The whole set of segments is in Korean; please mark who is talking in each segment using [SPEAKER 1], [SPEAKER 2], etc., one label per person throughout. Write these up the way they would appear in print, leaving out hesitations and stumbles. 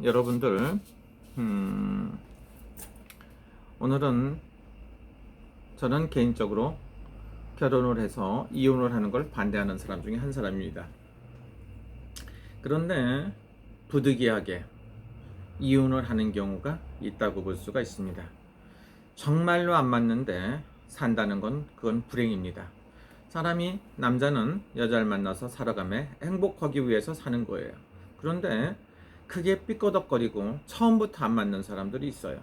[SPEAKER 1] 여러분들, 오늘은 저는 개인적으로 결혼을 해서 이혼을 하는 걸 반대하는 사람 중에 한 사람입니다. 그런데 부득이하게 이혼을 하는 경우가 있다고 볼 수가 있습니다. 정말로 안 맞는데 산다는 건 그건 불행입니다. 사람이, 남자는 여자를 만나서 살아가며 행복하기 위해서 사는 거예요. 그런데 크게 삐꺼덕거리고 처음부터 안 맞는 사람들이 있어요.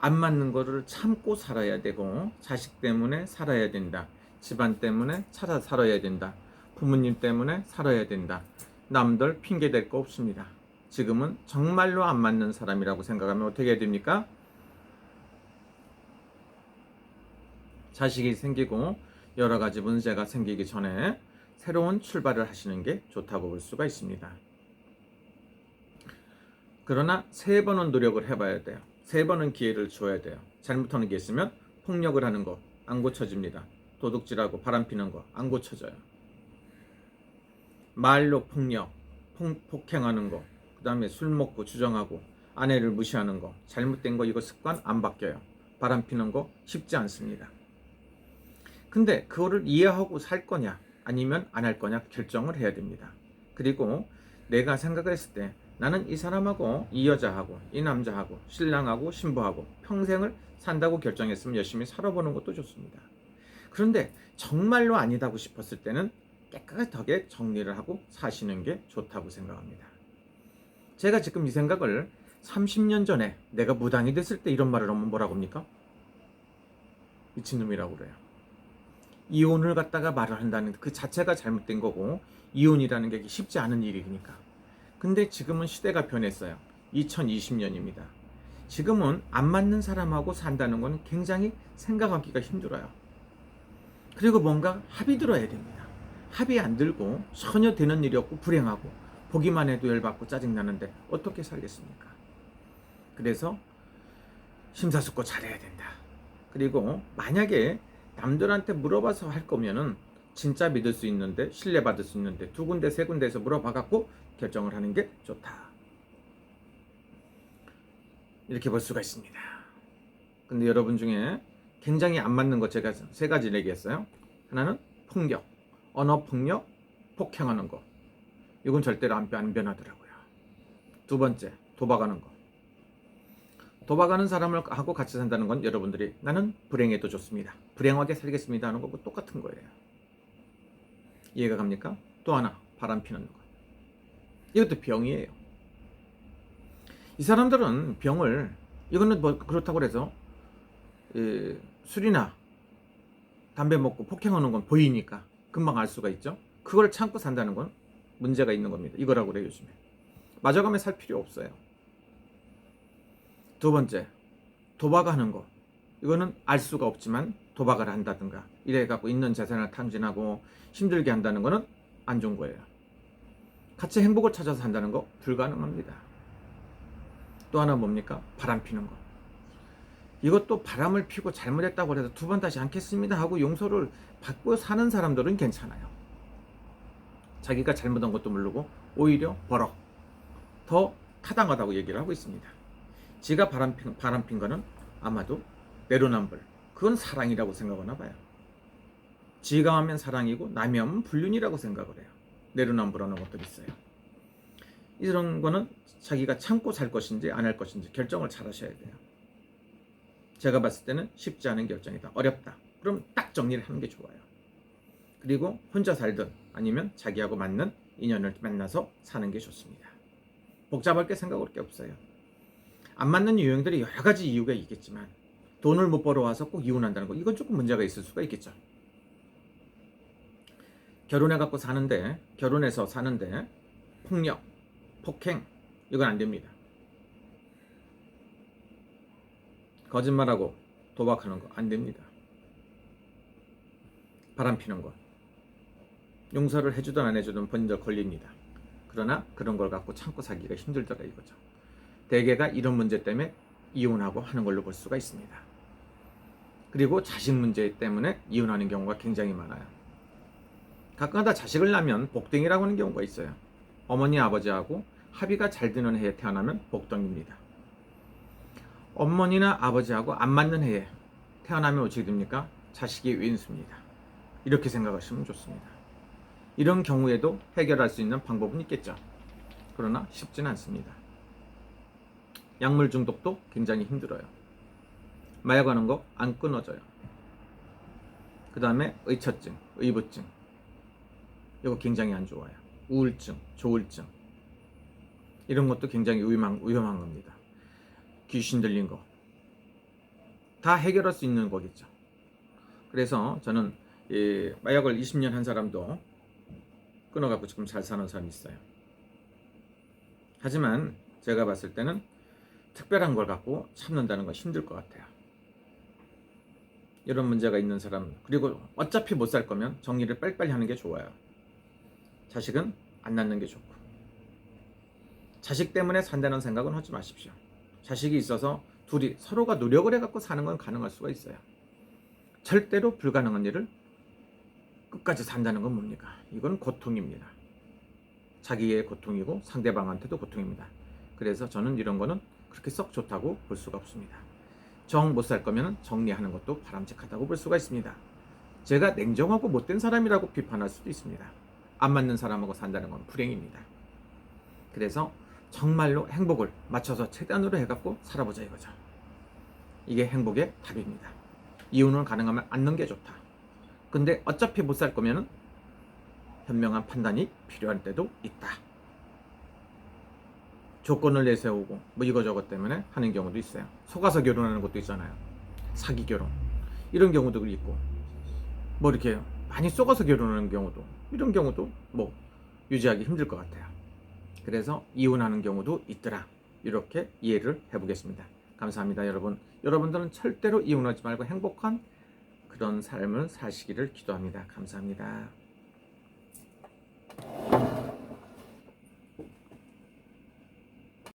[SPEAKER 1] 안 맞는 거를 참고 살아야 되고, 자식 때문에 살아야 된다, 집안 때문에 살아야 된다, 부모님 때문에 살아야 된다, 남들 핑계 댈 거 없습니다. 지금은 정말로 안 맞는 사람이라고 생각하면 어떻게 해야 됩니까? 자식이 생기고 여러 가지 문제가 생기기 전에 새로운 출발을 하시는 게 좋다고 볼 수가 있습니다. 그러나 3번은 노력을 해봐야 돼요. 3번은 기회를 줘야 돼요. 잘못하는 게 있으면 폭력을 하는 거 안 고쳐집니다. 도둑질하고 바람피는 거 안 고쳐져요. 말로 폭력, 폭행하는 거, 그 다음에 술 먹고 주정하고 아내를 무시하는 거, 잘못된 거, 이거 습관 안 바뀌어요. 바람피는 거 쉽지 않습니다. 근데 그거를 이해하고 살 거냐 아니면 안 할 거냐 결정을 해야 됩니다. 그리고 내가 생각을 했을 때 나는 이 사람하고, 이 여자하고, 이 남자하고, 신랑하고, 신부하고 평생을 산다고 결정했으면 열심히 살아보는 것도 좋습니다. 그런데 정말로 아니다고 싶었을 때는 깨끗하게 정리를 하고 사시는 게 좋다고 생각합니다. 제가 지금 이 생각을 30년 전에 내가 무당이 됐을 때 이런 말을 하면 뭐라고 합니까? 미친놈이라고 그래요. 이혼을 갖다가 말을 한다는 그 자체가 잘못된 거고, 이혼이라는 게 쉽지 않은 일이니까. 근데 지금은 시대가 변했어요. 2020년입니다. 지금은 안 맞는 사람하고 산다는 건 굉장히 생각하기가 힘들어요. 그리고 뭔가 합이 들어야 됩니다. 합이 안 들고 전혀 되는 일이 없고 불행하고 보기만 해도 열받고 짜증나는데 어떻게 살겠습니까? 그래서 심사숙고 잘해야 된다. 그리고 만약에 남들한테 물어봐서 할 거면은 진짜 믿을 수 있는데, 신뢰받을 수 있는데 2군데 3군데에서 물어봐갖고 결정을 하는 게 좋다, 이렇게 볼 수가 있습니다. 근데 여러분 중에 굉장히 안 맞는 거 제가 3가지 얘기했어요. 하나는 폭력, 언어폭력, 폭행하는 거. 이건 절대로 안 변하더라고요. 2번째, 도박하는 거. 도박하는 사람을 하고 같이 산다는 건 여러분들이 나는 불행해도 좋습니다, 불행하게 살겠습니다 하는 거고 똑같은 거예요. 이해가 갑니까? 또 하나, 바람 피는 거. 이것도 병이에요. 이 사람들은 병을, 이거는 뭐 그렇다고 해서 술이나 담배 먹고 폭행하는 건 보이니까 금방 알 수가 있죠. 그걸 참고 산다는 건 문제가 있는 겁니다. 이거라고 그래요. 요즘에 맞아가며 살 필요 없어요. 2번째, 도박하는 거. 이거는 알 수가 없지만 도박을 한다든가 이래갖고 있는 재산을 탕진하고 힘들게 한다는 거는 안 좋은 거예요. 같이 행복을 찾아서 산다는 거 불가능합니다. 또 하나 뭡니까? 바람 피는 거. 이것도 바람을 피고 잘못했다고 해서 2번 다시 않겠습니다 하고 용서를 받고 사는 사람들은 괜찮아요. 자기가 잘못한 것도 모르고 오히려 버럭 더 타당하다고 얘기를 하고 있습니다. 지가 바람 핀 거는 아마도 내로남불, 그건 사랑이라고 생각하나 봐요. 지가 하면 사랑이고 남이 하면 불륜이라고 생각을 해요. 내로남불하는 것도 있어요. 이런 거는 자기가 참고 살 것인지 안 할 것인지 결정을 잘 하셔야 돼요. 제가 봤을 때는 쉽지 않은 결정이다, 어렵다, 그럼 딱 정리를 하는 게 좋아요. 그리고 혼자 살든 아니면 자기하고 맞는 인연을 만나서 사는 게 좋습니다. 복잡할 게 생각할 게 없어요. 안 맞는 유형들이 여러 가지 이유가 있겠지만 돈을 못 벌어와서 꼭 이혼한다는 거, 이건 조금 문제가 있을 수가 있겠죠. 결혼해서 사는데 폭력, 폭행, 이건 안 됩니다. 거짓말하고 도박하는 거 안 됩니다. 바람 피는 거, 용서를 해주든 안 해주든 번져 걸립니다. 그러나 그런 걸 갖고 참고 살기가 힘들더라 이거죠. 대개가 이런 문제 때문에 이혼하고 하는 걸로 볼 수가 있습니다. 그리고 자식 문제 때문에 이혼하는 경우가 굉장히 많아요. 가끔가다 자식을 낳으면 복덩이라고 하는 경우가 있어요. 어머니 아버지하고 합의가 잘 되는 해에 태어나면 복덩입니다. 어머니나 아버지하고 안 맞는 해에 태어나면 어떻게 됩니까? 자식이 왼수입니다. 이렇게 생각하시면 좋습니다. 이런 경우에도 해결할 수 있는 방법은 있겠죠. 그러나 쉽지는 않습니다. 약물 중독도 굉장히 힘들어요. 마약하는 거 안 끊어져요. 그 다음에 의처증, 의부증, 이거 굉장히 안 좋아요. 우울증, 조울증, 이런 것도 굉장히 위험한 겁니다. 귀신 들린 거 다 해결할 수 있는 거겠죠. 그래서 저는 마약을 20년 한 사람도 끊어갖고 지금 잘 사는 사람이 있어요. 하지만 제가 봤을 때는 특별한 걸 갖고 참는다는 건 힘들 것 같아요. 이런 문제가 있는 사람, 그리고 어차피 못 살 거면 정리를 빨리빨리 하는 게 좋아요. 자식은 안 낳는 게 좋고, 자식 때문에 산다는 생각은 하지 마십시오. 자식이 있어서 둘이 서로가 노력을 해갖고 사는 건 가능할 수가 있어요. 절대로 불가능한 일을 끝까지 산다는 건 뭡니까? 이건 고통입니다. 자기의 고통이고 상대방한테도 고통입니다. 그래서 저는 이런 거는 그렇게 썩 좋다고 볼 수가 없습니다. 정 못 살 거면 정리하는 것도 바람직하다고 볼 수가 있습니다. 제가 냉정하고 못된 사람이라고 비판할 수도 있습니다. 안 맞는 사람하고 산다는 건 불행입니다. 그래서 정말로 행복을 맞춰서 최대한으로 해갖고 살아보자 이거죠. 이게 행복의 답입니다. 이혼은 가능하면 않는 게 좋다. 근데 어차피 못 살 거면 현명한 판단이 필요할 때도 있다. 조건을 내세우고 뭐 이거저것 때문에 하는 경우도 있어요. 속아서 결혼하는 것도 있잖아요. 사기 결혼 이런 경우도 있고, 뭐 이렇게 많이 속아서 결혼하는 경우도, 이런 경우도 뭐 유지하기 힘들 것 같아요. 그래서 이혼하는 경우도 있더라. 이렇게 이해를 해보겠습니다. 감사합니다, 여러분. 여러분들은 절대로 이혼하지 말고 행복한 그런 삶을 사시기를 기도합니다. 감사합니다.